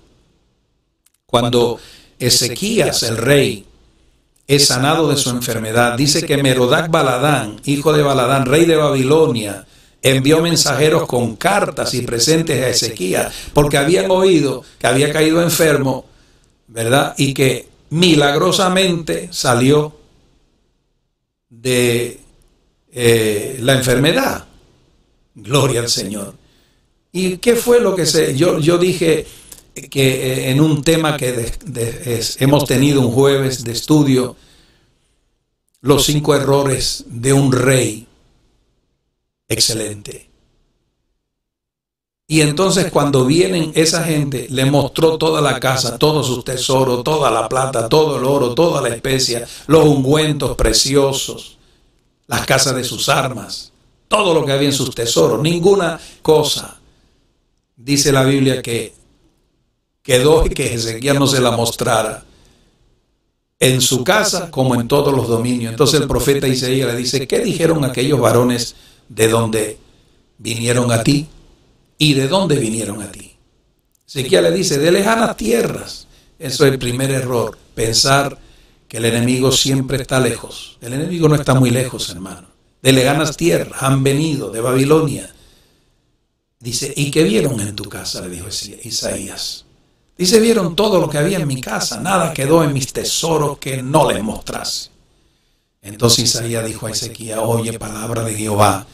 Cuando Ezequías, el rey, es sanado de su enfermedad, dice que Merodac Baladán, hijo de Baladán, rey de Babilonia, envió mensajeros con cartas y presentes a Ezequías, porque habían oído que había caído enfermo, ¿verdad? Y que milagrosamente salió de la enfermedad. Gloria al Señor. ¿Y qué fue lo que yo dije que en un tema que hemos tenido un jueves de estudio, los 5 errores de un rey excelente? Y entonces cuando vienen esa gente, le mostró toda la casa, todos sus tesoros, toda la plata, todo el oro, toda la especia, los ungüentos preciosos, las casas de sus armas, todo lo que había en sus tesoros, ninguna cosa. Dice la Biblia que quedó y que Ezequías no se la mostrara en su casa como en todos los dominios. Entonces el profeta Isaías le dice: ¿qué dijeron aquellos varones de dónde vinieron a ti? ¿Y de dónde vinieron a ti? Ezequías le dice: de lejanas tierras. Eso es el primer error, pensar que el enemigo siempre está lejos. El enemigo no está muy lejos, hermano. De lejanas tierras han venido, de Babilonia. Dice: ¿y qué vieron en tu casa?, le dijo Isaías. Dice: vieron todo lo que había en mi casa, nada quedó en mis tesoros que no les mostrase. Entonces Isaías dijo a Ezequías: oye palabra de Jehová,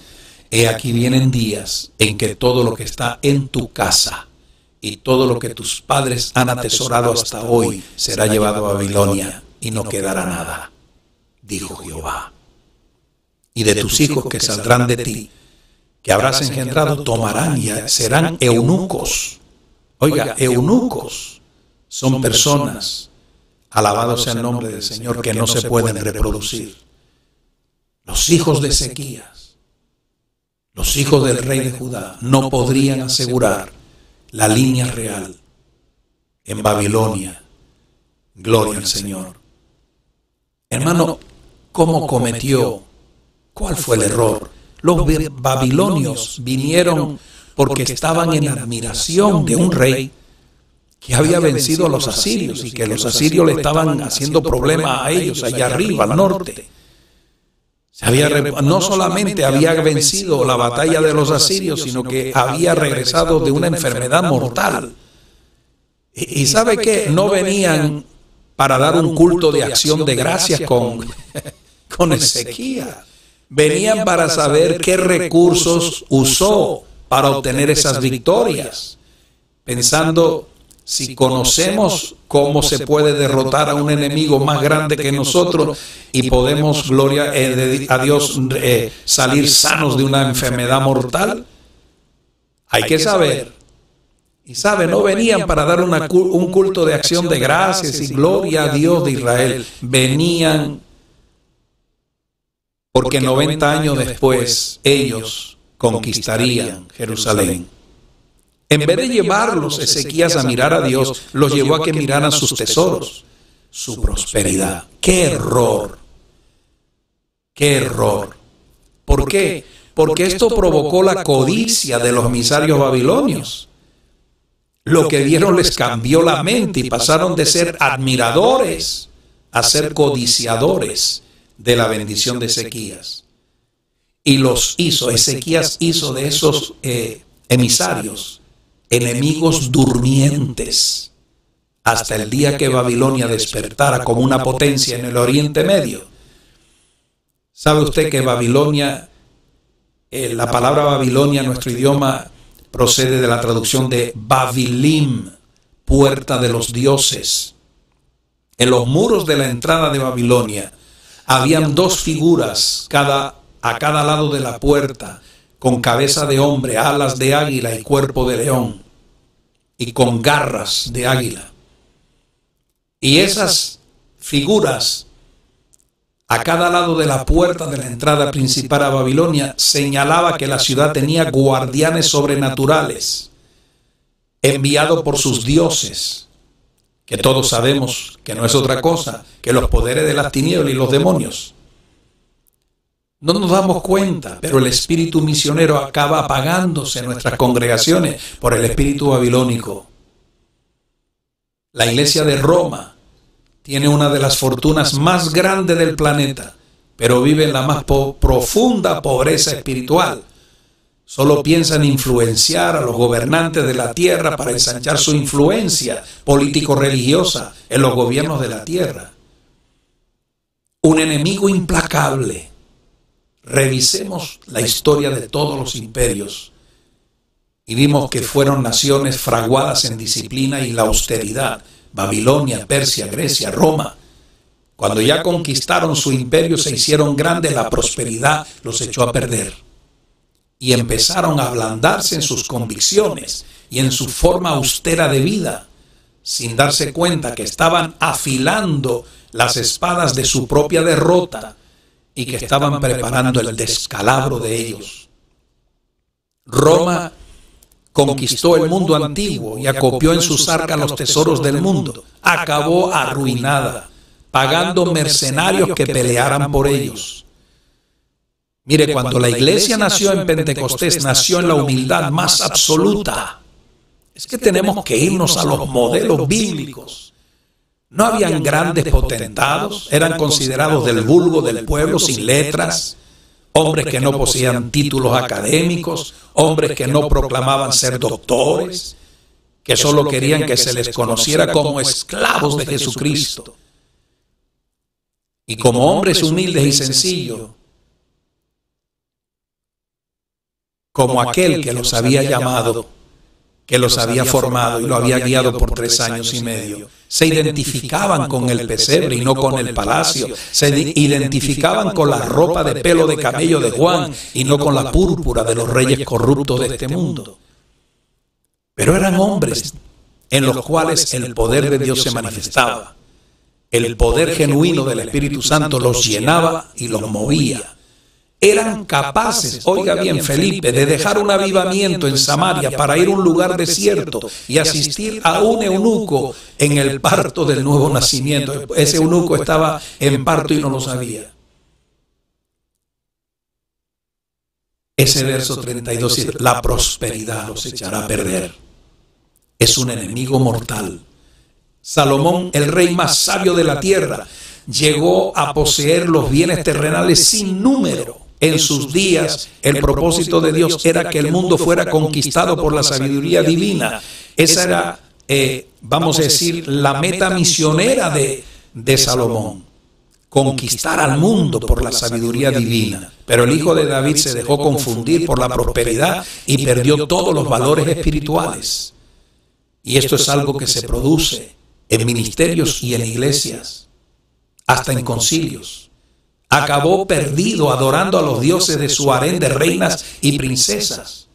he aquí vienen días en que todo lo que está en tu casa y todo lo que tus padres han atesorado hasta hoy será llevado a Babilonia y no quedará nada, dijo Jehová. Y de tus hijos que saldrán de ti, que habrás engendrado, tomarán y serán eunucos. Oiga, eunucos son personas, alabado sea el nombre del Señor, que no se pueden reproducir. Los hijos de Ezequías, los hijos del rey de Judá, no podrían asegurar la línea real en Babilonia. Gloria al Señor. Hermano, ¿cómo cometió? ¿Cuál fue el error? Los babilonios vinieron porque estaban en admiración de un rey que había vencido a los asirios y que los asirios le estaban haciendo problema a ellos allá arriba, al norte. No solamente había vencido la batalla de los asirios, sino que había regresado de una enfermedad mortal. Y ¿sabe qué? No venían para dar un culto de acción de gracias con Ezequías. Venían para saber qué recursos usó para obtener esas victorias, pensando, si conocemos cómo se puede derrotar a un enemigo más grande que nosotros y podemos, gloria a Dios, salir sanos de una enfermedad mortal, hay que saber. Y sabe, no venían para dar un culto de acción de gracias y gloria a Dios de Israel. Venían porque 90 años después ellos conquistarían Jerusalén. En vez de llevarlos Ezequías a mirar a Dios, los llevó a que miraran sus tesoros, su prosperidad. ¡Qué error! ¡Qué error! ¿Por qué? Porque esto provocó la codicia de los emisarios babilonios. Lo que vieron les cambió la mente y pasaron de ser admiradores a ser codiciadores de la bendición de Ezequías. Y Ezequías hizo de esos emisarios enemigos durmientes hasta el día que Babilonia despertara como una potencia en el Oriente Medio. ¿Sabe usted que Babilonia, la palabra Babilonia, nuestro idioma, procede de la traducción de Babilim, puerta de los dioses? En los muros de la entrada de Babilonia habían dos figuras a cada lado de la puerta, con cabeza de hombre, alas de águila y cuerpo de león, y con garras de águila. Y esas figuras a cada lado de la puerta de la entrada principal a Babilonia señalaba que la ciudad tenía guardianes sobrenaturales, enviados por sus dioses, que todos sabemos que no es otra cosa que los poderes de las tinieblas y los demonios. No nos damos cuenta, pero el espíritu misionero acaba apagándose en nuestras congregaciones por el espíritu babilónico. La iglesia de Roma tiene una de las fortunas más grandes del planeta, pero vive en la más profunda pobreza espiritual. Solo piensa en influenciar a los gobernantes de la tierra para ensanchar su influencia político-religiosa en los gobiernos de la tierra. Un enemigo implacable. Revisemos la historia de todos los imperios y vimos que fueron naciones fraguadas en disciplina y la austeridad. Babilonia, Persia, Grecia, Roma. Cuando ya conquistaron su imperio, se hicieron grandes, la prosperidad los echó a perder. Y empezaron a ablandarse en sus convicciones y en su forma austera de vida, sin darse cuenta que estaban afilando las espadas de su propia derrota y que estaban preparando el descalabro de ellos. Roma conquistó el mundo antiguo y acopió en sus arcas los tesoros del mundo. Acabó arruinada, pagando mercenarios que pelearan por ellos. Mire, cuando la iglesia nació en Pentecostés, nació en la humildad más absoluta. Es que tenemos que irnos a los modelos bíblicos. No habían grandes potentados, eran considerados del vulgo del pueblo, sin letras, hombres que no poseían títulos académicos, hombres que no proclamaban ser doctores, que solo querían que se les conociera como esclavos de Jesucristo. Y como hombres humildes y sencillos, como aquel que los había llamado, que los había formado y lo había guiado por 3 años y medio. Se identificaban con el pesebre y no con el palacio. Se identificaban con la ropa de pelo de camello de Juan y no con la púrpura de los reyes corruptos de este mundo. Pero eran hombres en los cuales el poder de Dios se manifestaba. El poder genuino del Espíritu Santo los llenaba y los movía. eran capaces, oiga bien Felipe, de dejar un avivamiento en Samaria para ir a un lugar desierto y asistir a un eunuco en el parto del nuevo nacimiento. Ese eunuco estaba en parto y no lo sabía. Ese verso 32 dice, la prosperidad los echará a perder. Es un enemigo mortal. Salomón, el rey más sabio de la tierra, llegó a poseer los bienes terrenales sin número. En sus días, el propósito de Dios era que el mundo fuera conquistado por la sabiduría divina. Esa era, vamos a decir, la meta misionera de Salomón. Conquistar al mundo por la sabiduría divina. Pero el hijo de David se dejó confundir por la prosperidad y perdió todos los valores espirituales. Y esto es algo que se produce en ministerios y en iglesias, hasta en concilios. Acabó perdido adorando a los dioses de su harén de reinas y princesas.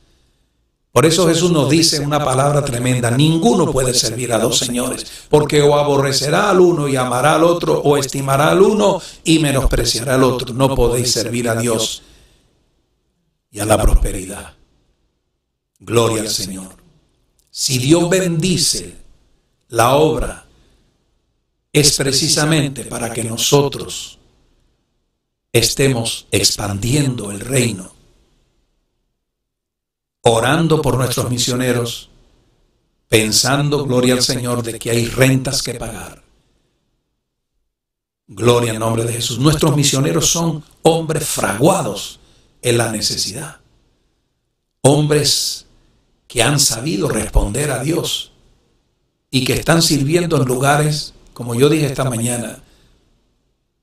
Por eso Jesús nos dice una palabra tremenda: ninguno puede servir a dos señores, porque o aborrecerá al uno y amará al otro, o estimará al uno y menospreciará al otro. No podéis servir a Dios y a la prosperidad. Gloria al Señor. Si Dios bendice la obra, es precisamente para que nosotros estemos expandiendo el reino, orando por nuestros misioneros, pensando, gloria al Señor, de que hay rentas que pagar. Gloria al nombre de Jesús. Nuestros misioneros son hombres fraguados en la necesidad, hombres que han sabido responder a Dios y que están sirviendo en lugares, como yo dije esta mañana,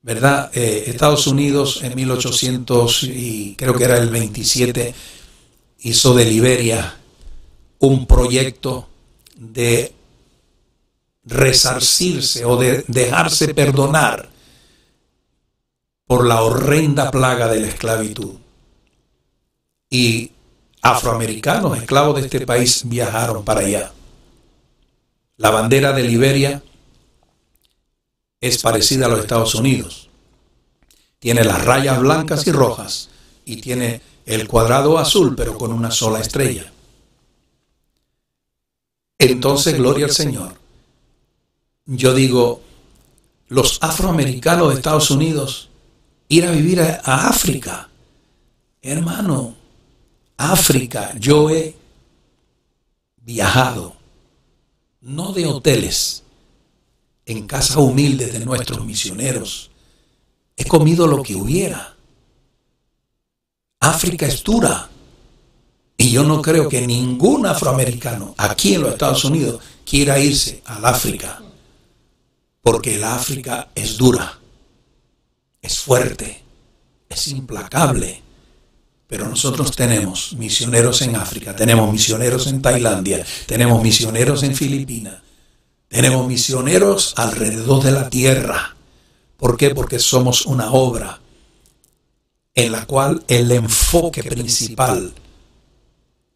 ¿verdad? Estados Unidos en 1800 y creo que era el 27 hizo de Liberia un proyecto de resarcirse o de dejarse perdonar por la horrenda plaga de la esclavitud. Y afroamericanos, esclavos de este país, viajaron para allá. La bandera de Liberia es parecida a los Estados Unidos. Tiene las rayas blancas y rojas y tiene el cuadrado azul, pero con una sola estrella. Entonces, gloria al Señor. Yo digo, los afroamericanos de Estados Unidos, ir a vivir a África. Hermano, África, yo he viajado, no de hoteles, en casas humildes de nuestros misioneros. He comido lo que hubiera. África es dura. Y yo no creo que ningún afroamericano aquí en los Estados Unidos quiera irse al África. Porque el África es dura, es fuerte, es implacable. Pero nosotros tenemos misioneros en África, tenemos misioneros en Tailandia, tenemos misioneros en Filipinas. Tenemos misioneros alrededor de la tierra. ¿Por qué? Porque somos una obra en la cual el enfoque principal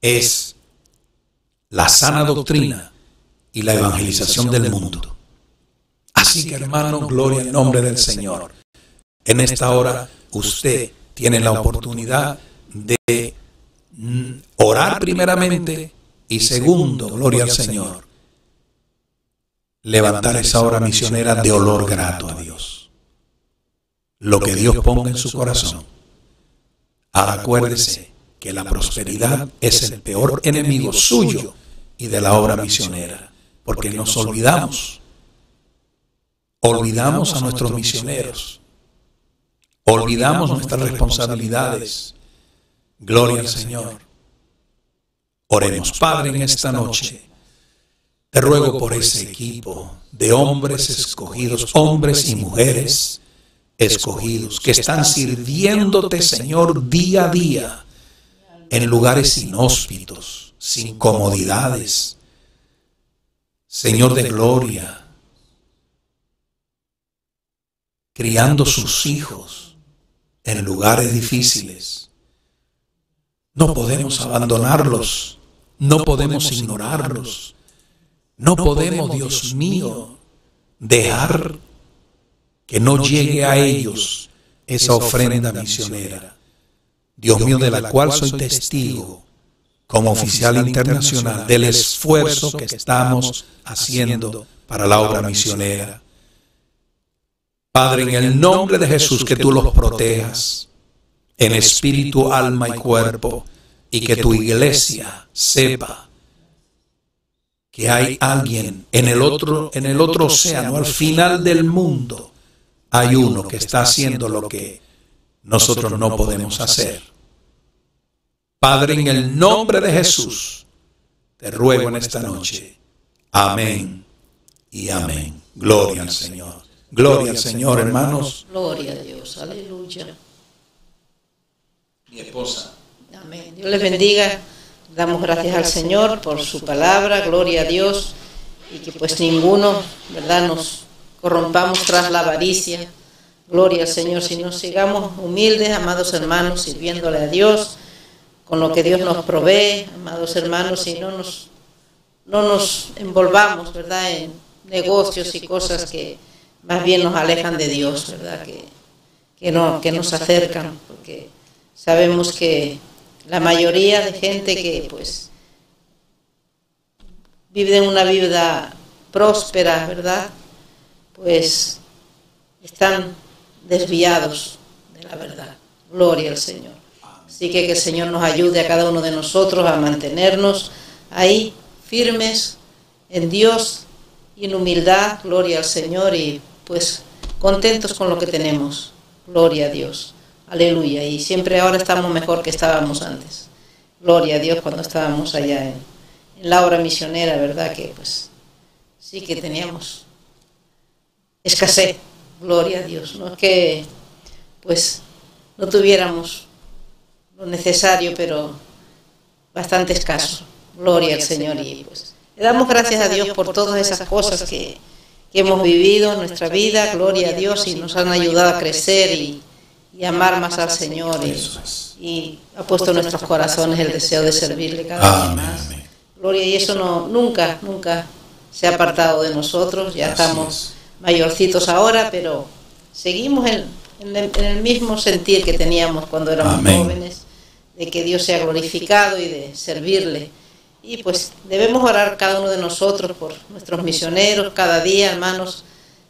es la sana doctrina y la evangelización del mundo. Así que, hermano, gloria al nombre del Señor. En esta hora usted tiene la oportunidad de orar primeramente y segundo, gloria al Señor, levantar esa obra misionera de olor grato a Dios. Lo que Dios ponga en su corazón. Ahora acuérdese que la prosperidad es el peor enemigo suyo y de la obra misionera, porque nos olvidamos a nuestros misioneros, olvidamos nuestras responsabilidades. Gloria al Señor. Oremos. Padre, en esta noche te ruego por ese equipo de hombres escogidos, hombres y mujeres escogidos, que están sirviéndote, Señor, día a día, en lugares inhóspitos, sin comodidades. Señor de gloria, criando sus hijos en lugares difíciles. No podemos abandonarlos, no podemos ignorarlos, no podemos, Dios mío, dejar que no llegue a ellos esa ofrenda misionera. Dios mío, de la cual soy testigo como oficial internacional del esfuerzo que estamos haciendo para la obra misionera. Padre, en el nombre de Jesús, que tú los protejas en espíritu, alma y cuerpo, y que tu iglesia sepa que hay alguien en el otro océano, al final del mundo, hay uno que está haciendo lo que nosotros no podemos hacer. Padre, en el nombre de Jesús, te ruego en esta noche. Amén y amén. Gloria al Señor. Gloria al Señor, hermanos. Gloria a Dios, aleluya. Mi esposa. Amén. Dios les bendiga. Damos gracias al Señor por su palabra, gloria a Dios, y que pues ninguno, ¿verdad?, nos corrompamos tras la avaricia. Gloria al Señor, si nos sigamos humildes, amados hermanos, sirviéndole a Dios con lo que Dios nos provee, amados hermanos, y no nos envolvamos, ¿verdad?, en negocios y cosas que más bien nos alejan de Dios, ¿verdad?, que nos acercan, porque sabemos que la mayoría de gente que pues vive una vida próspera, ¿verdad?, pues están desviados de la verdad. Gloria al Señor. Así que el Señor nos ayude a cada uno de nosotros a mantenernos ahí firmes en Dios y en humildad, gloria al Señor, y pues contentos con lo que tenemos. Gloria a Dios. Aleluya. Y siempre ahora estamos mejor que estábamos antes. Gloria a Dios, cuando estábamos allá en la obra misionera, ¿verdad? Que pues sí que teníamos escasez. Gloria a Dios. No es que pues no tuviéramos lo necesario, pero bastante escaso. Gloria al Señor. Y pues le damos gracias a Dios por todas esas cosas que hemos vivido en nuestra vida. Gloria a Dios, y nos han ayudado a crecer y amar más al Señor, y ha puesto en nuestros corazones el deseo de servirle cada vez más. Gloria, y eso nunca se ha apartado de nosotros. Ya estamos mayorcitos ahora, pero seguimos en el mismo sentir que teníamos cuando éramos jóvenes, de que Dios sea glorificado y de servirle. Y pues debemos orar cada uno de nosotros por nuestros misioneros cada día, hermanos.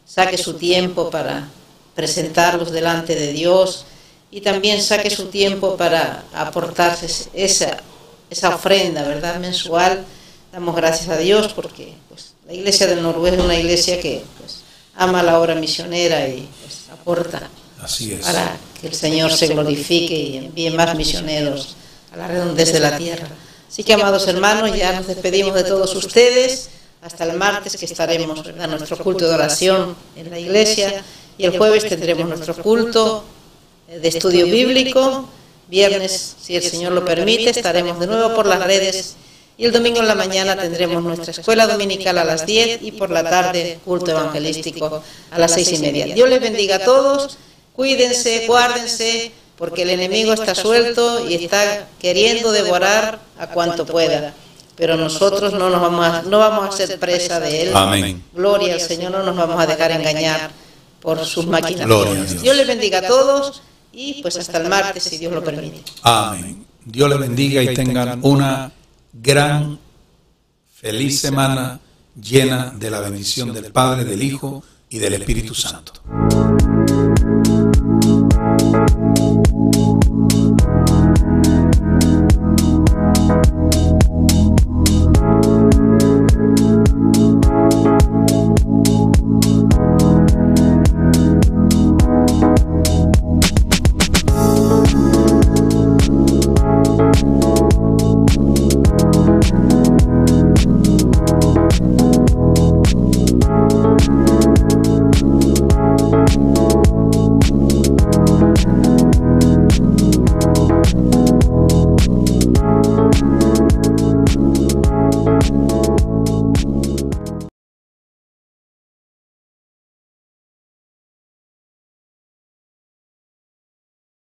Saque su tiempo para presentarlos delante de Dios, y también saque su tiempo para aportarse esa ofrenda, ¿verdad?, mensual. Damos gracias a Dios porque pues la iglesia del Noroeste es una iglesia que pues ama la obra misionera y pues aporta. Así es. Para que el Señor se glorifique y envíe más misioneros a la redondez de la tierra. Así que, amados hermanos, ya nos despedimos de todos ustedes hasta el martes, que estaremos, ¿verdad?, nuestro culto de oración en la iglesia. Y el jueves tendremos nuestro culto de estudio bíblico. Viernes, si el Señor lo permite, estaremos de nuevo por las redes. Y el domingo en la mañana tendremos nuestra escuela dominical a las 10, y por la tarde culto evangelístico a las 6:30. Dios les bendiga a todos. Cuídense, guárdense, porque el enemigo está suelto y está queriendo devorar a cuanto pueda. Pero nosotros no vamos a ser presa de él. Amén. Gloria al Señor, no nos vamos a dejar engañar por sus maquinaciones. Gloria a Dios. Dios les bendiga a todos, y pues hasta el martes, si Dios lo permite. Amén. Dios les bendiga y tengan una gran, feliz semana llena de la bendición del Padre, del Hijo y del Espíritu Santo.